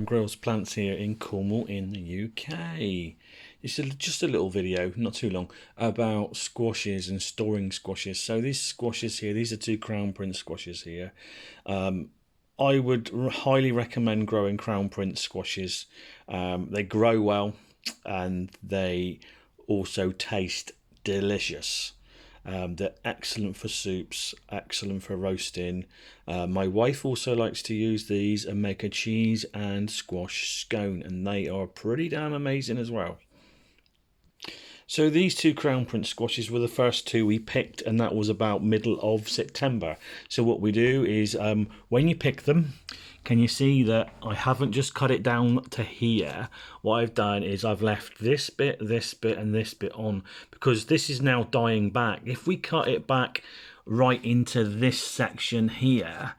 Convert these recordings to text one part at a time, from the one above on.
Grills Plants here in Cornwall in the UK. It's just a little video, not too long, about squashes and storing squashes. So these squashes here, these are two Crown Prince squashes here. I would highly recommend growing Crown Prince squashes. They grow well and they also taste delicious. They're excellent for soups, excellent for roasting. My wife also likes to use these and make a cheese and squash scone, and they are pretty damn amazing as well. So these two Crown Prince squashes were the first two we picked, and that was about middle of September. So what we do is, when you pick them, can you see that I haven't just cut it down to here? What I've done is I've left this bit, and this bit on, because this is now dying back. If we cut it back right into this section here,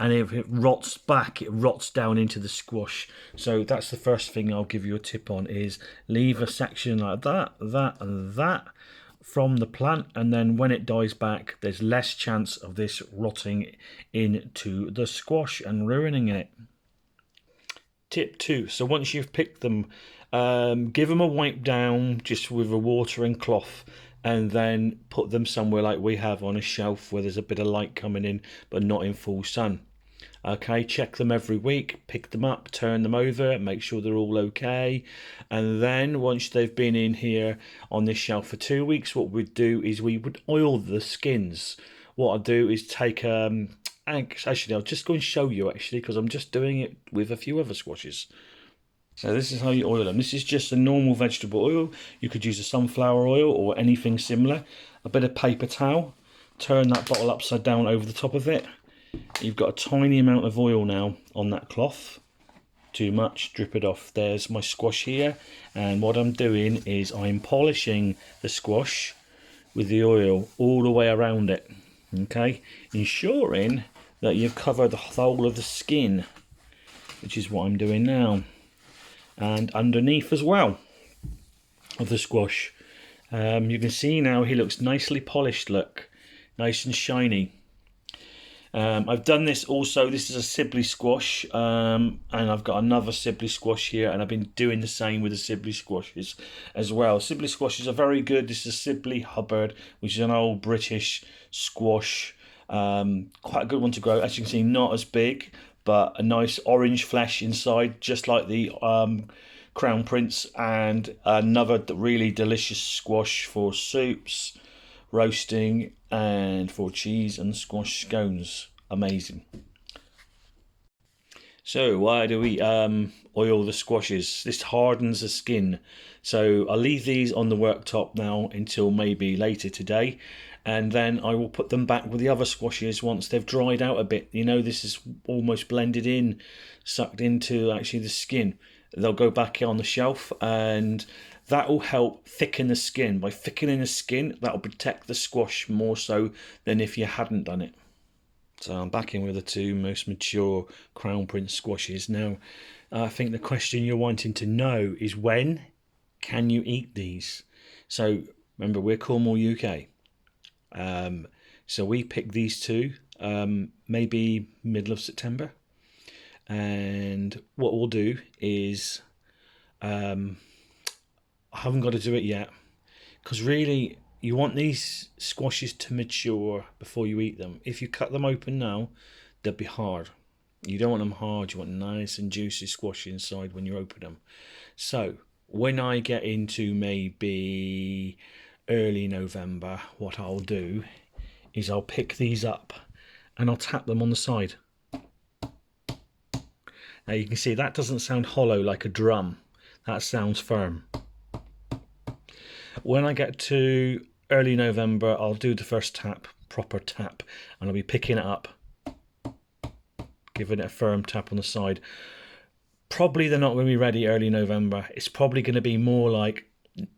and if it rots back, it rots down into the squash. So that's the first thing I'll give you a tip on, is leave a section like that, and that from the plant, and then when it dies back, there's less chance of this rotting into the squash and ruining it. Tip 2, so once you've picked them, give them a wipe down just with a watering cloth, and then put them somewhere like we have on a shelf where there's a bit of light coming in but not in full sun. Okay, check them every week, pick them up, turn them over, make sure they're all okay. And then once they've been in here on this shelf for 2 weeks, what we'd do is we would oil the skins. What I'll do is take, actually I'll just go and show you actually, because I'm just doing it with a few other squashes. So this is how you oil them. This is just a normal vegetable oil. You could use a sunflower oil or anything similar. A bit of paper towel, turn that bottle upside down over the top of it. You've got a tiny amount of oil now on that cloth. Too much, drip it off. There's my squash here, and what I'm doing is I'm polishing the squash with the oil all the way around it, okay, ensuring that you've covered the whole of the skin, which is what I'm doing now, and underneath as well of the squash. You can see now he looks nicely polished, look, nice and shiny. I've done this also, this is a Sibley squash, and I've got another Sibley squash here, and I've been doing the same with the Sibley squashes as well. Sibley squashes are very good. This is a Sibley Hubbard, which is an old British squash, quite a good one to grow. As you can see, not as big, but a nice orange flesh inside, just like the Crown Prince, and another really delicious squash for soups, roasting, and for cheese and squash scones. Amazing. So why do we oil the squashes? This hardens the skin. So I'll leave these on the worktop now until maybe later today, and then I will put them back with the other squashes once they've dried out a bit. You know, this is almost blended in, sucked into actually the skin. They'll go back on the shelf, and that will help thicken the skin. By thickening the skin, that will protect the squash more so than if you hadn't done it. So I'm back in with the two most mature Crown Prince squashes. Now, I think the question you're wanting to know is, when can you eat these? So remember, we're Cornwall, UK. So we picked these two maybe middle of September. And what we'll do is, I haven't got to do it yet, because really you want these squashes to mature before you eat them. If you cut them open now, they'll be hard. You don't want them hard, you want nice and juicy squash inside when you open them. So when I get into maybe early November, what I'll do is I'll pick these up and I'll tap them on the side. Now you can see that doesn't sound hollow like a drum, that sounds firm. When I get to early November, I'll do the first tap, proper tap, and I'll be picking it up, giving it a firm tap on the side. Probably they're not going to be ready early November. It's probably going to be more like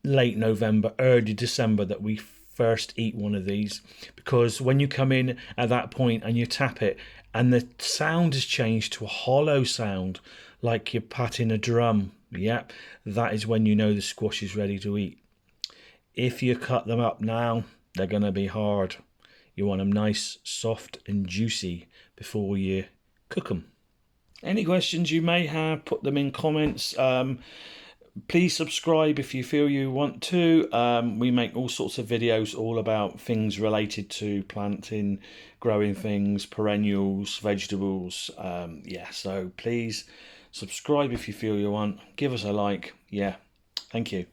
late November, early December that we first eat one of these, because when you come in at that point and you tap it and the sound has changed to a hollow sound like you're patting a drum, that is when you know the squash is ready to eat. If you cut them up now, they're going to be hard. You want them nice, soft and juicy before you cook them. Any questions you may have, put them in comments. Please subscribe if you feel you want to. We make all sorts of videos all about things related to planting, growing things, perennials, vegetables. Yeah, so please subscribe if you feel you want. Give us a like. Yeah, thank you.